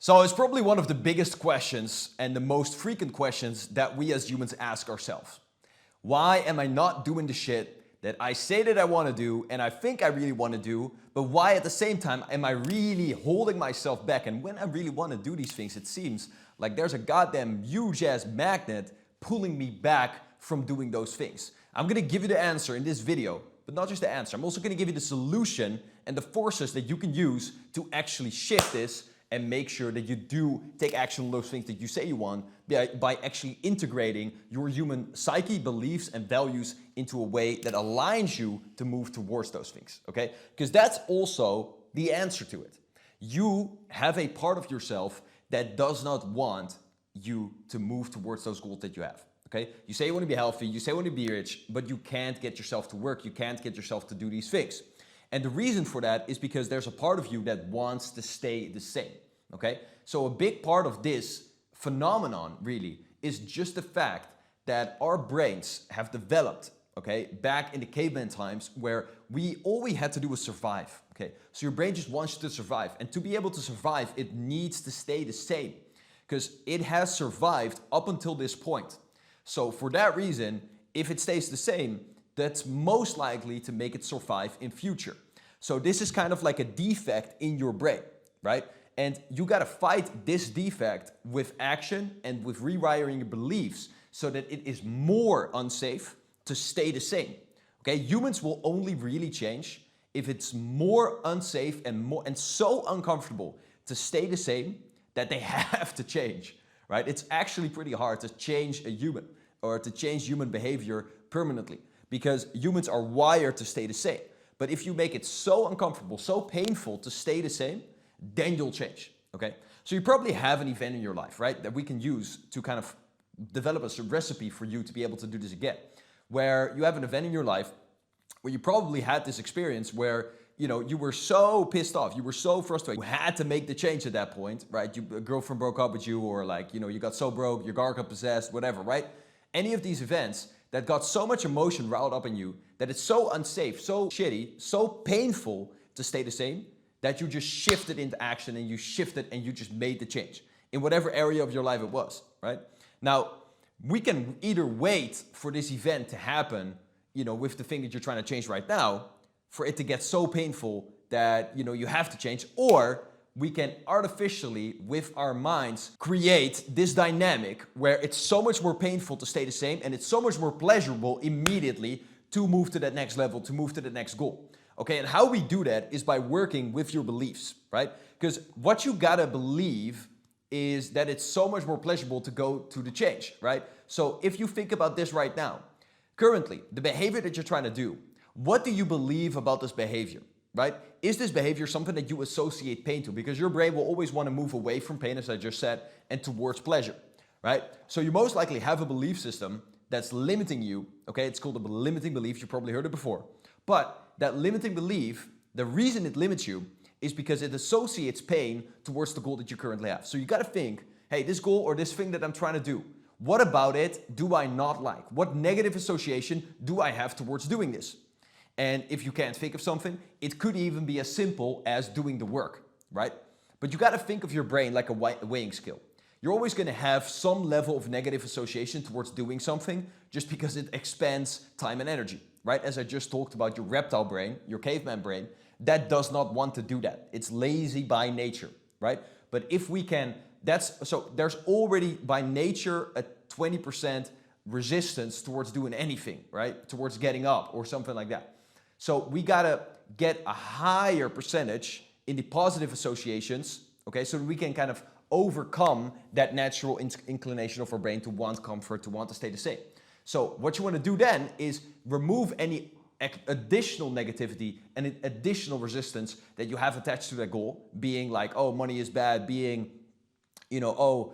So it's probably one of the biggest questions and the most frequent questions that we as humans ask ourselves. Why am I not doing the shit that I say that I want to do and I think I really want to do, but why at the same time am I really holding myself back? And when I really want to do these things, it seems like there's a goddamn huge ass magnet pulling me back from doing those things. I'm going to give you the answer in this video, but not just the answer. I'm also going to give you the solution and the forces that you can use to actually shift this and make sure that you do take action on those things that you say you want by actually integrating your human psyche, beliefs, and values into a way that aligns you to move towards those things, okay? Because that's also the answer to it. You have a part of yourself that does not want you to move towards those goals that you have, okay? You say you want to be healthy, you say you want to be rich, but you can't get yourself to work, you can't get yourself to do these things. And the reason for that is because there's a part of you that wants to stay the same, okay? So a big part of this phenomenon really is just the fact that our brains have developed, okay, back in the caveman times where all we had to do was survive, okay? So your brain just wants you to survive. And to be able to survive, it needs to stay the same because it has survived up until this point. So for that reason, if it stays the same, that's most likely to make it survive in future. So this is kind of like a defect in your brain, right? And you gotta fight this defect with action and with rewiring your beliefs so that it is more unsafe to stay the same. Okay, humans will only really change if it's more unsafe and so uncomfortable to stay the same that they have to change, right? It's actually pretty hard to change a human or to change human behavior permanently because humans are wired to stay the same. But if you make it so uncomfortable, so painful to stay the same, then you'll change, okay? So you probably have an event in your life, right, that we can use to kind of develop a recipe for you to be able to do this again, where you have an event in your life where you probably had this experience where, you know, you were so pissed off, you were so frustrated, you had to make the change at that point, right? A girlfriend broke up with you, or like, you know, you got so broke, your car got possessed, whatever, right? Any of these events that got so much emotion riled up in you that it's so unsafe, so shitty, so painful to stay the same, that you just shifted into action and you shifted and you just made the change in whatever area of your life it was, right? Now, we can either wait for this event to happen, you know, with the thing that you're trying to change right now, for it to get so painful that, you know, you have to change, or we can artificially, with our minds, create this dynamic where it's so much more painful to stay the same and it's so much more pleasurable immediately to move to that next level, to move to the next goal. Okay, and how we do that is by working with your beliefs, right? Because what you gotta believe is that it's so much more pleasurable to go to the change, right? So if you think about this right now, currently, the behavior that you're trying to do, what do you believe about this behavior, right? Is this behavior something that you associate pain to? Because your brain will always want to move away from pain, as I just said, and towards pleasure, right? So you most likely have a belief system that's limiting you, okay? It's called a limiting belief, you probably heard it before. But that limiting belief, the reason it limits you is because it associates pain towards the goal that you currently have. So you gotta think, hey, this goal or this thing that I'm trying to do, what about it do I not like? What negative association do I have towards doing this? And if you can't think of something, it could even be as simple as doing the work, right? But you gotta think of your brain like a weighing scale. You're always gonna have some level of negative association towards doing something just because it expends time and energy, right? As I just talked about, your reptile brain, your caveman brain, that does not want to do that. It's lazy by nature, right? But if we can, so there's already by nature a 20% resistance towards doing anything, right? Towards getting up or something like that. So we gotta get a higher percentage in the positive associations, okay? So that we can kind of overcome that natural inclination of our brain to want comfort, to want to stay the same. So what you want to do then is remove any additional negativity and additional resistance that you have attached to that goal, being like, oh, money is bad, being, you know, oh,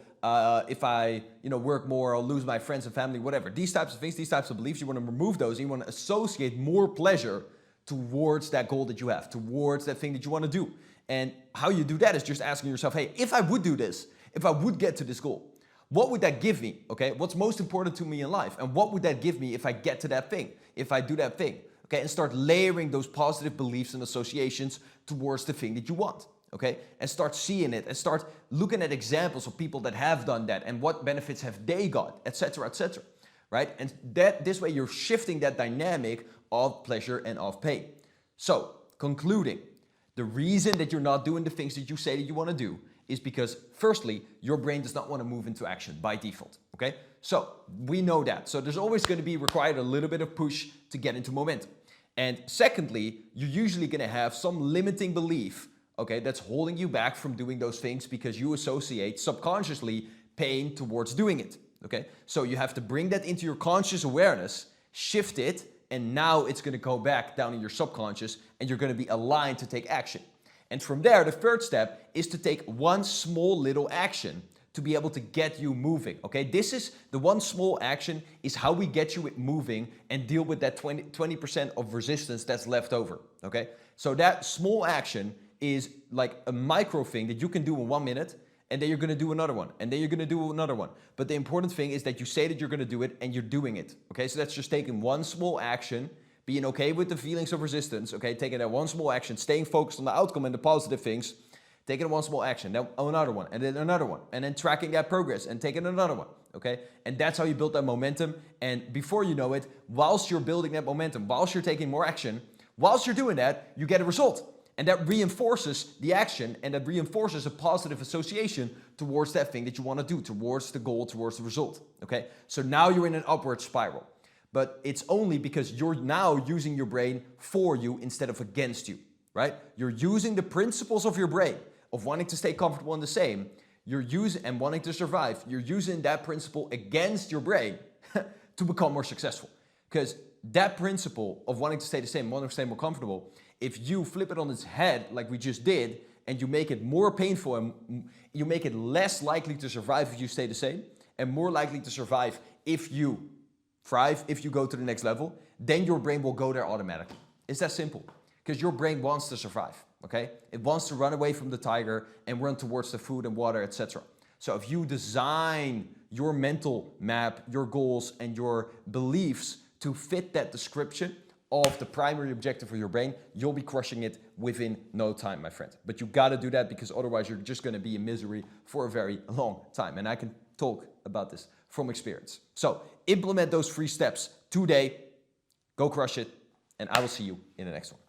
if I, you know, work more, I'll lose my friends and family, whatever. These types of things, these types of beliefs, you want to remove those and you want to associate more pleasure towards that goal that you have, towards that thing that you want to do. And how you do that is just asking yourself, hey, if I would do this, if I would get to this goal, what would that give me, okay? What's most important to me in life? And what would that give me if I get to that thing, if I do that thing, okay? And start layering those positive beliefs and associations towards the thing that you want, okay? And start seeing it and start looking at examples of people that have done that and what benefits have they got, etc., right? And this way you're shifting that dynamic of pleasure and of pain. So, concluding, the reason that you're not doing the things that you say that you want to do is because, firstly, your brain does not want to move into action by default, okay? So, we know that. So there's always going to be required a little bit of push to get into momentum. And secondly, you're usually going to have some limiting belief, okay, that's holding you back from doing those things because you associate subconsciously pain towards doing it, okay? So you have to bring that into your conscious awareness, shift it, and now it's going to go back down in your subconscious and you're going to be aligned to take action. And from there, the third step is to take one small little action to be able to get you moving, okay? This is the one small action is how we get you moving and deal with that 20% of resistance that's left over, okay? So that small action is like a micro thing that you can do in 1 minute, and then you're going to do another one, and then you're going to do another one. But the important thing is that you say that you're going to do it and you're doing it, okay? So that's just taking one small action, being okay with the feelings of resistance, okay? Taking that one small action, staying focused on the outcome and the positive things, taking one small action, then another one, and then another one, and then tracking that progress and taking another one, okay? And that's how you build that momentum. And before you know it, whilst you're building that momentum, whilst you're taking more action, whilst you're doing that, you get a result. And that reinforces the action, and that reinforces a positive association towards that thing that you want to do, towards the goal, towards the result, okay? So now you're in an upward spiral. But it's only because you're now using your brain for you instead of against you, right? You're using the principles of your brain, of wanting to stay comfortable in the same, you're using and wanting to survive, you're using that principle against your brain to become more successful. Because that principle of wanting to stay the same, wanting to stay more comfortable, if you flip it on its head like we just did, and you make it more painful and you make it less likely to survive if you stay the same, and more likely to survive if you thrive, if you go to the next level, then your brain will go there automatically. It's that simple. Because your brain wants to survive, okay? It wants to run away from the tiger and run towards the food and water, etc. So if you design your mental map, your goals, and your beliefs to fit that description of the primary objective of your brain, you'll be crushing it within no time, my friend. But you gotta do that because otherwise you're just gonna be in misery for a very long time. And I can talk about this from experience. So implement those 3 steps today, go crush it, and I will see you in the next one.